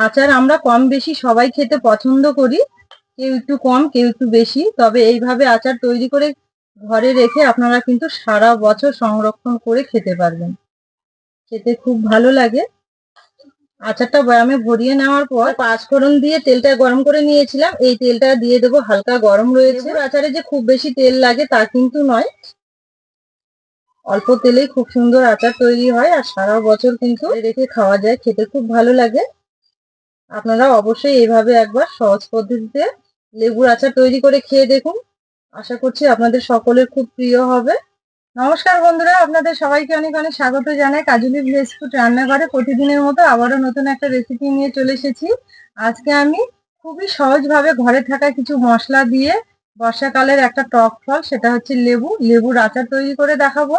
আচার আমরা কম বেশি সবাই খেতে পছন্দ করি, কেউ একটু কম কেউ একটু বেশি। তবে এইভাবে আচার তৈরি করে ঘরে রেখে আপনারা কিন্তু সারা বছর সংরক্ষণ করে খেতে পারবেন, খেতে খুব ভালো লাগে। আচারটা বয়ামে ভরিয়ে নেওয়ার পর পাঁচফোড়ন দিয়ে তেলটা গরম করে নিয়েছিলাম, এই তেলটা দিয়ে দেবো। হালকা গরম রয়েছে। আচারে যে খুব বেশি তেল লাগে তা কিন্তু নয়, অল্প তেলেই খুব সুন্দর আচার তৈরি হয় আর সারা বছর কিন্তু রেখে খাওয়া যায়, খেতে খুব ভালো লাগে। আপনারা অবশ্যই এইভাবে একবার সহজ পদ্ধতিতে লেবুর আচার তৈরি করে খেয়ে দেখুন, আশা করছি আপনাদের সকলের খুব প্রিয় হবে। নমস্কার বন্ধুরা, আপনাদের সবাইকে অনেক অনেক স্বাগত জানাই কাজলি ভিলেজ ফুড রান্নাঘরে। প্রতিদিনের মতো আবারও নতুন একটা রেসিপি নিয়ে চলে এসেছি। আজকে আমি খুবই সহজভাবে ঘরে থাকা কিছু মশলা দিয়ে বর্ষাকালের একটা টক ফল, সেটা হচ্ছে লেবুর আচার তৈরি করে দেখাবো।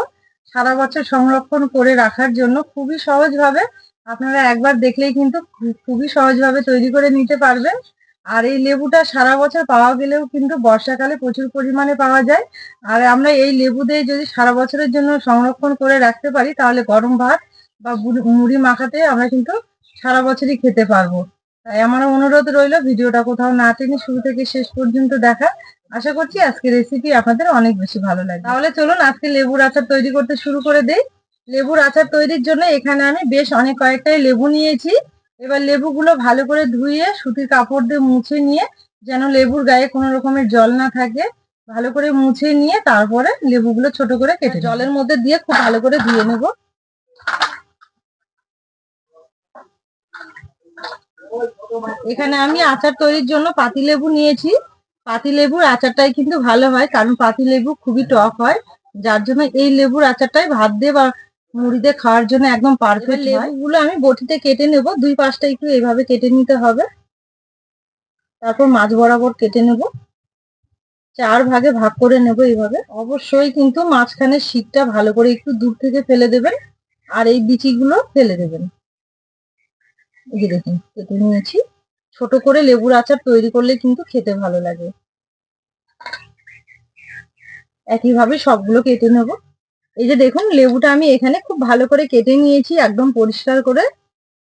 সারা বছর সংরক্ষণ করে রাখার জন্য খুবই সহজভাবে, আপনারা একবার দেখলেই কিন্তু খুবই সহজভাবে তৈরি করে নিতে পারবেন। আর এই লেবুটা সারা বছর পাওয়া গেলেও কিন্তু বর্ষাকালে প্রচুর পরিমাণে পাওয়া যায়। আর আমরা এই লেবু দিয়ে যদি সারা বছরের জন্য সংরক্ষণ করে রাখতে পারি, তাহলে গরম ভাত বা মুড়ি মাখাতে আমরা কিন্তু সারা বছরই খেতে পারবো। তাই আমার অনুরোধ রইল, ভিডিওটা কোথাও না টেনে শুরু থেকে শেষ পর্যন্ত দেখা। আশা করছি আজকের রেসিপি আপনাদের অনেক বেশি ভালো লাগবে। তাহলে চলুন আজকে লেবুর আচার তৈরি করতে শুরু করে দেই। লেবুর আচার তৈরির জন্য এখানে আমি বেশ অনেক কয়েকটাই লেবু নিয়েছি। এবার লেবুগুলো ভালো করে ধুয়ে সুতির কাপড় দিয়ে মুছে নিয়ে, যেন লেবুর গায়ে কোনো রকমের জল না থাকে, ভালো করে মুছে নিয়ে তারপরে লেবুগুলো ছোট করে কেটে জলের মধ্যে দিয়ে খুব ভালো করে ধুয়ে নেব। এখানে আমি আচার তৈরির জন্য পাতিলেবু নিয়েছি। পাতিলেবুর আচারটাই কিন্তু ভালো হয়, কারণ পাতিলেবু খুবই টক হয়, যার জন্য এই লেবুর আচারটাই ভাত দিয়ে বা মুড়ি দিয়ে খাওয়ার জন্য একদম পারফেক্ট হয়। লেবুগুলো আমি বটিতে কেটে নেব, দুই পাশটা একটু এইভাবে কেটে নিতে হবে। তারপর মাঝ বরাবর কেটে নেব, 4 ভাগে ভাগ করে নেব এইভাবে। অবশ্যই কিন্তু মাঝখানের শীটটা ভালো করে একটু দূর থেকে ফেলে দেবেন, আর এই বিচিগুলো ফেলে দেবেন। এই যে দেখুন কেটে নিয়েছি। ছোট করে লেবুর আচার তৈরি করলে কিন্তু খেতে ভালো লাগে। একইভাবে সবগুলো কেটে নেব। এই যে দেখুন লেবুটা আমি এখানে খুব ভালো করে কেটে নিয়েছি, একদম পরিষ্কার করে।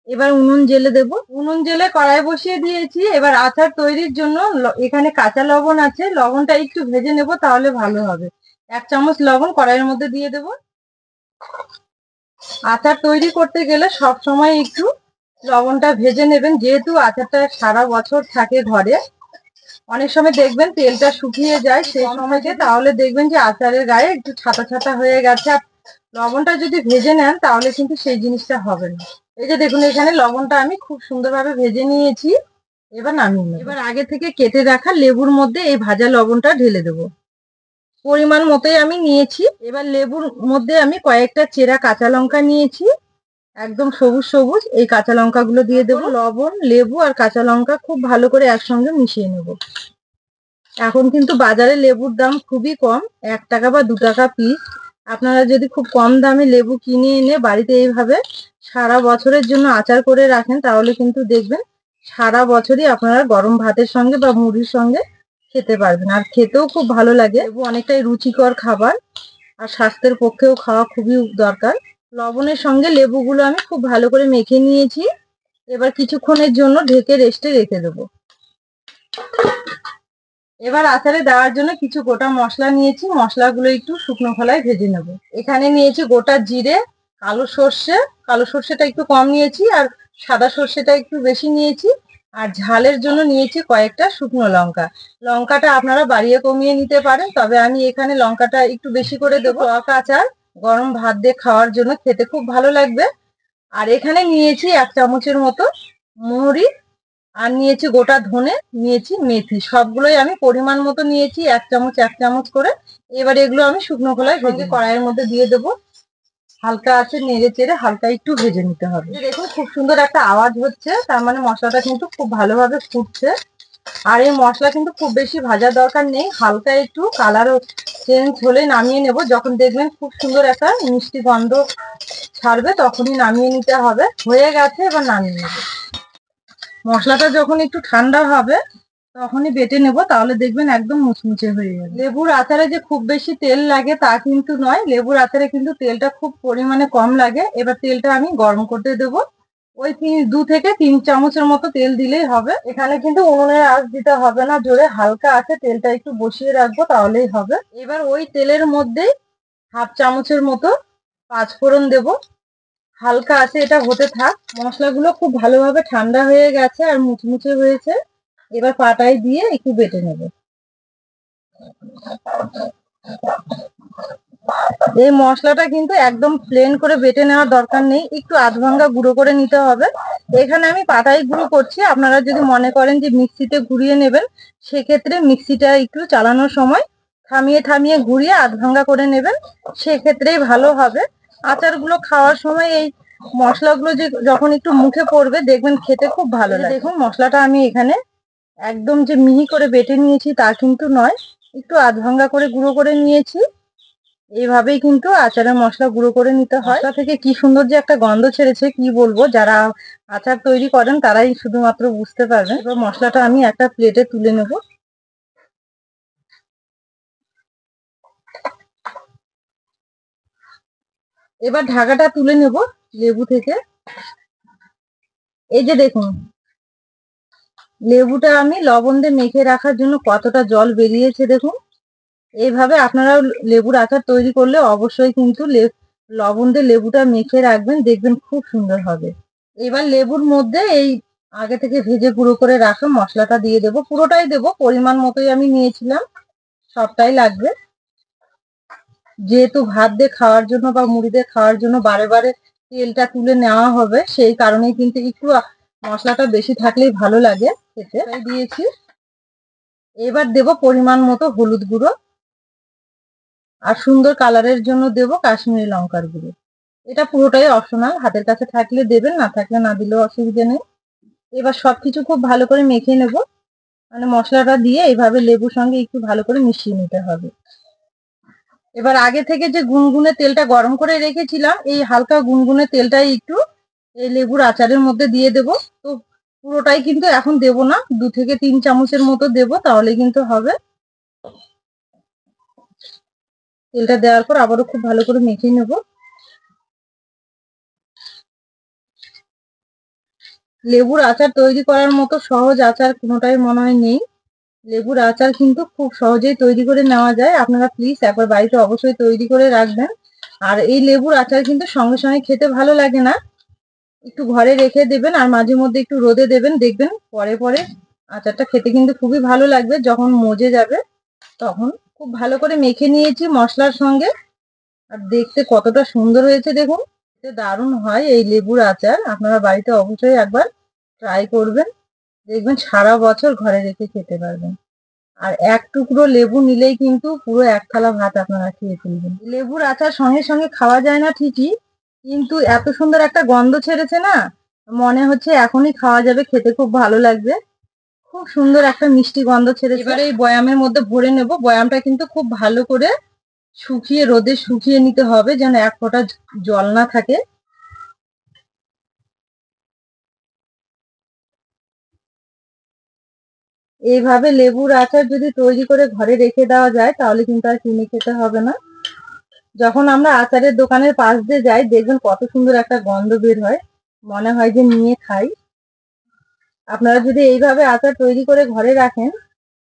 এবার উনুন জেলে দেব। উনুন জেলে কড়াই বসিয়ে দিয়েছি। এবার আচার তৈরির জন্য এখানে কাঁচা লবণ আছে, লবণটা একটু ভেজে নেব, তাহলে ভালো হবে। 1 চামচ লবণ কড়াইয়ের মধ্যে দিয়ে দেব। আচার তৈরি করতে গেলে সব সময় একটু লবণটা ভেজে নেবেন, যেহেতু আচারটা সারা বছর থাকে ঘরে। অনেক সময় দেখবেন তেলটা শুকিয়ে যায় সেই সময়তে, তাহলে দেখবেন যে আচারের গায়ে একটু ছাতা ছাতা হয়ে গেছে। আর লবণটা যদি ভেজে নেন তাহলে কিন্তু সেই জিনিসটা হবে না। এই যে দেখুন এখানে লবণটা আমি খুব সুন্দরভাবে ভেজে নিয়েছি। এবার নামিয়ে নেব। এবার আগে থেকে কেটে রাখা লেবুর মধ্যে এই ভাজা লবণটা ঢেলে দেব। পরিমাণ মতোই আমি নিয়েছি। এবার লেবুর মধ্যে আমি কয়েকটা চেরা কাঁচা লঙ্কা নিয়েছি, একদম সবুজ সবুজ। এই কাঁচা লঙ্কাগুলো দিয়ে দেবো। লবণ, লেবু আর কাঁচা লঙ্কা খুব ভালো করে একসঙ্গে মিশিয়ে নেব। এখন কিন্তু বাজারে লেবুর দাম খুবই কম, 1 টাকা বা 2 টাকা পিস। আপনারা যদি খুব কম দামে লেবু কিনে এনে বাড়িতে এইভাবে সারা বছরের জন্য আচার করে রাখেন, তাহলে কিন্তু দেখবেন সারা বছরই আপনারা গরম ভাতের সঙ্গে বা মুড়ির সঙ্গে খেতে পারবেন, আর খেতেও খুব ভালো লাগে। লেবু অনেকটাই রুচিকর খাবার, আর স্বাস্থ্যের পক্ষেও খাওয়া খুবই দরকার। লবণের সঙ্গে লেবুগুলো আমি খুব ভালো করে মেখে নিয়েছি। এবার কিছুক্ষণের জন্য ঢেকে রেস্টে রেখে দেবো। এবার আচারে দেওয়ার জন্য কিছু গোটা মশলা নিয়েছি, মশলাগুলো একটু শুকনো খোলায় ভেজে নেব। এখানে নিয়েছি গোটা জিরে, কালো সর্ষে, কালো সর্ষেটা একটু কম নিয়েছি, আর সাদা সর্ষেটা একটু বেশি নিয়েছি। আর ঝালের জন্য নিয়েছি কয়েকটা শুকনো লঙ্কা। লঙ্কাটা আপনারা বাড়িয়ে কমিয়ে নিতে পারেন, তবে আমি এখানে লঙ্কাটা একটু বেশি করে দেবো। টক আচার গরম ভাত দিয়ে খাওয়ার জন্য খেতে খুব ভালো লাগবে। আর এখানে নিয়েছি 1 চামচের মতো মৌরি, আর নিয়েছি গোটা ধনে, নিয়েছি মেথি। সবগুলোই আমি পরিমাণ মতো নিয়েছি, 1 চামচ 1 চামচ করে। এবার এগুলো আমি শুকনো খোলায় ভেজে কড়াইয়ের মধ্যে দিয়ে দেবো। হালকা আছে নেড়ে চেড়ে হালকা একটু ভেজে নিতে হবে। দেখুন খুব সুন্দর একটা আওয়াজ হচ্ছে, তার মানে মশলাটা কিন্তু খুব ভালোভাবে ফুটছে। আর এই মশলা কিন্তু খুব বেশি ভাজার দরকার নেই, হালকা একটু কালার চেঞ্জ হলে নামিয়ে নেব। যখন দেখবেন খুব সুন্দর একটা মিষ্টি গন্ধ ছাড়বে, তখনই নামিয়ে নিতে হবে। হয়ে গেছে, এবার নামিয়ে নেব। মশলাটা যখন একটু ঠান্ডা হবে তখনই বেটে নেব, তাহলে দেখবেন একদম মুচমুচে হয়ে যাবে। লেবুর আচারে যে খুব বেশি তেল লাগে তা কিন্তু নয়, লেবুর আচারে কিন্তু তেলটা খুব পরিমাণে কম লাগে। এবার তেলটা আমি গরম করতে দেব। ওই 2 থেকে 3 চামচের মতো তেল দিলেই হবে। এখানে কিন্তু উনুনের আঁচ দিতে হবে না, জোরে হালকা আছে তেলটা একটু বসিয়ে রাখবো তাহলেই হবে। এবার ওই তেলের মধ্যেই 1/2 চামচের মতো পাঁচফোড়ন দেব। হালকা আছে, এটা হতে থাক। মশলাগুলো খুব ভালোভাবে ঠান্ডা হয়ে গেছে আর মুচমুচে হয়েছে। এবার পাটায় দিয়ে একটু বেটে নেব। এই মশলাটা কিন্তু একদম প্লেন করে বেটে নেওয়ার দরকার নেই, একটু আধভাঙ্গা গুঁড়ো করে নিতে হবে। এখানে আমি পাটায় গুঁড়ো করছি, আপনারা যদি মনে করেন যে মিক্সিতে ঘুরিয়ে নেবেন, সেক্ষেত্রে মিক্সিটা একটু চালানোর সময় থামিয়ে থামিয়ে ঘুরিয়ে আধভাঙ্গা করে নেবেন, সেক্ষেত্রেই ভালো হবে। আচারগুলো খাওয়ার সময় এই মশলাগুলো যে যখন একটু মুখে পড়বে দেখবেন খেতে খুব ভালো লাগে। দেখুন মশলাটা আমি এখানে একদম যে মিহি করে বেটে নিয়েছি তা কিন্তু নয়, একটু আধভাঙ্গা করে গুঁড়ো করে নিয়েছি। এইভাবেই কিন্তু আচারের মশলা গুঁড়ো করে নিতে হয়। মশলা থেকে কি সুন্দর যে একটা গন্ধ ছেড়েছে কি বলবো, যারা আচার তৈরি করেন তারাই শুধুমাত্র বুঝতে পারবেন। এবার মশলাটা আমি একটা প্লেটে তুলে নেব। এবার ঢাকাটা তুলে নেব লেবু থেকে। এই যে দেখুন লেবুটা আমি লবণ দিয়ে মেখে রাখার জন্য কতটা জল বেরিয়েছে দেখুন। এইভাবে আপনারাও লেবুর আচার তৈরি করলে অবশ্যই কিন্তু লবণ দিয়ে লেবুটা মেখে রাখবেন, দেখবেন খুব সুন্দর হবে। এবার লেবুর মধ্যে এই আগে থেকে ভেজে গুঁড়ো করে রাখা মশলাটা দিয়ে দেব, পুরোটাই দেব, পরিমাণ মতোই আমি নিয়েছিলাম, সবটাই লাগবে। যেহেতু ভাত দিয়ে খাওয়ার জন্য বা মুড়ি দিয়ে খাওয়ার জন্য বারে বারে তেলটা তুলে নেওয়া হবে, সেই কারণেই কিন্তু একটু মশলাটা বেশি থাকলেই ভালো লাগে খেতে, তাই দিয়েছি। এবার দেব পরিমাণ মতো হলুদ গুঁড়ো, আর সুন্দর কালারের জন্য দেব কাশ্মীরি লঙ্কার গুঁড়ো। এটা পুরোটাই অপশনাল, হাতের কাছে থাকলে দেবেন, না থাকলে না দিলেও অসুবিধা নেই। এবার সবকিছু খুব ভালো করে মেখে নেব, মানে মশলাটা দিয়ে এইভাবে লেবুর সঙ্গে একটু ভালো করে মিশিয়ে নিতে হবে। এবার আগে থেকে যে গুনগুনে তেলটা গরম করে রেখেছিলাম, এই হালকা গুনগুনে তেলটাই একটু এই লেবুর আচারের মধ্যে দিয়ে দেব। তো পুরোটাই কিন্তু এখন দেব না, 2 থেকে 3 চামচের মতো দেব, তাহলে কিন্তু হবে। তেলটা দেওয়ার পর আবারও খুব ভালো করে মেখে নেব। লেবুর আচার তৈরি করার মতো সহজ আচার কোনোটাই মনে হয় নেই। লেবুর আচার কিন্তু খুব সহজেই তৈরি করে নেওয়া যায়, আপনারা প্লিজ একবার বাড়িতে অবশ্যই তৈরি করে রাখবেন। আর এই লেবুর আচার কিন্তু সঙ্গে সঙ্গে খেতে ভালো লাগে না, একটু ঘরে রেখে দেবেন আর মাঝে মধ্যে একটু রোদে দেবেন, দেখবেন পরে পরে আচারটা খেতে কিন্তু খুবই ভালো লাগবে। যখন মজে যাবে তখন খুব ভালো করে মেখে নিয়েছি মশলার সঙ্গে, আর দেখতে কতটা সুন্দর হয়েছে দেখুন। দারুণ হয় এই লেবুর আচার, আপনারা বাড়িতে অবশ্যই একবার ট্রাই করবেন, দেখবেন সারা বছর ঘরে রেখে খেতে পারবেন। আর এক টুকরো লেবু নিলেই কিন্তু পুরো এক থালা ভাত আপনারা খেয়ে ফেলবেন। লেবুর আচার সঙ্গে সঙ্গে খাওয়া যায় না ঠিকই, কিন্তু এত সুন্দর একটা গন্ধ ছেড়েছে না, মনে হচ্ছে এখনই খাওয়া যাবে, খেতে খুব ভালো লাগবে। খুব সুন্দর একটা মিষ্টি গন্ধ ছেড়েছে। এবারে এই বয়ামের মধ্যে ভরে নেব। বয়ামটা কিন্তু খুব ভালো করে শুকিয়ে রোদে শুকিয়ে নিতে হবে, যেন এক ফোঁটা জল না থাকে। এইভাবে লেবুর আচার যদি তৈরি করে ঘরে রেখে দেওয়া যায় তাহলে কিন্তু আর কিনে খেতে হবে না। যখন আমরা আচারের দোকানের পাশ দিয়ে যাই দেখবেন কত সুন্দর একটা গন্ধ বের হয়, মনে হয় যে নিয়ে খাই। আপনারা যদি এইভাবে আচার তৈরি করে ঘরে রাখেন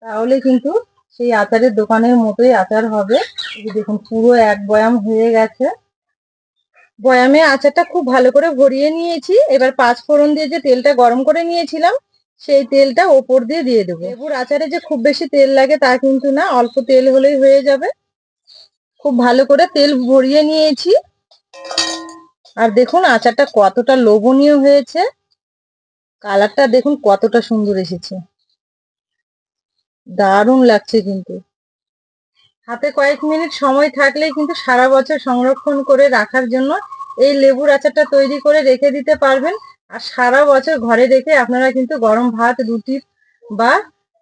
তাহলে কিন্তু সেই আচারের দোকানের মতোই আচার হবে। এই যে দেখুন পুরো এক বয়াম হয়ে গেছে। বয়ামে আচারটা খুব ভালো করে ভরিয়ে নিয়েছি। এবার পাঁচফোড়ন দিয়ে যে তেলটা গরম করে নিয়েছিলাম সেই তেলটা ওপর দিয়ে দিয়ে দেবো। লেবুর আচারে যে খুব বেশি তেল লাগে তা কিন্তু না, অল্প তেল হলেই হয়ে যাবে। খুব ভালো করে তেল ভরিয়ে নিয়েছি। আর দেখুন আচারটা কতটা লোভনীয় হয়েছে, কালারটা দেখুন কতটা সুন্দর এসেছে, দারুণ লাগছে কিন্তু। হাতে কয়েক মিনিট সময় থাকলেই কিন্তু সারা বছর সংরক্ষণ করে রাখার জন্য এই লেবুর আচারটা তৈরি করে রেখে দিতে পারবেন। আর সারা বছর ঘরে রেখে আপনারা কিন্তু গরম ভাত, রুটি বা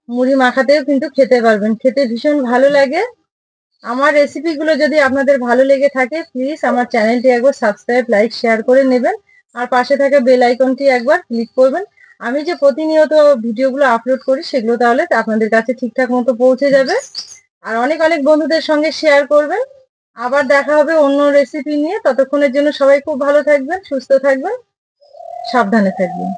মুড়ি মাখাতেও কিন্তু খেতে পারবেন, খেতে ভীষণ ভালো লাগে। আমার রেসিপিগুলো যদি আপনাদের ভালো লেগে থাকে প্লিজ আমার চ্যানেলটি একবার সাবস্ক্রাইব, লাইক, শেয়ার করে নেবেন। আর পাশে থাকা বেল আইকনটি একবার ক্লিক করবেন। আমি যে প্রতিনিয়ত ভিডিওগুলো আপলোড করি সেগুলো তাহলে আপনাদের কাছে ঠিকঠাক মতো পৌঁছে যাবে। আর অনেক অনেক বন্ধুদের সঙ্গে শেয়ার করবেন। আবার দেখা হবে অন্য রেসিপি নিয়ে, ততক্ষণের জন্য সবাই খুব ভালো থাকবেন, সুস্থ থাকবেন। সাবধানে থাকবেন।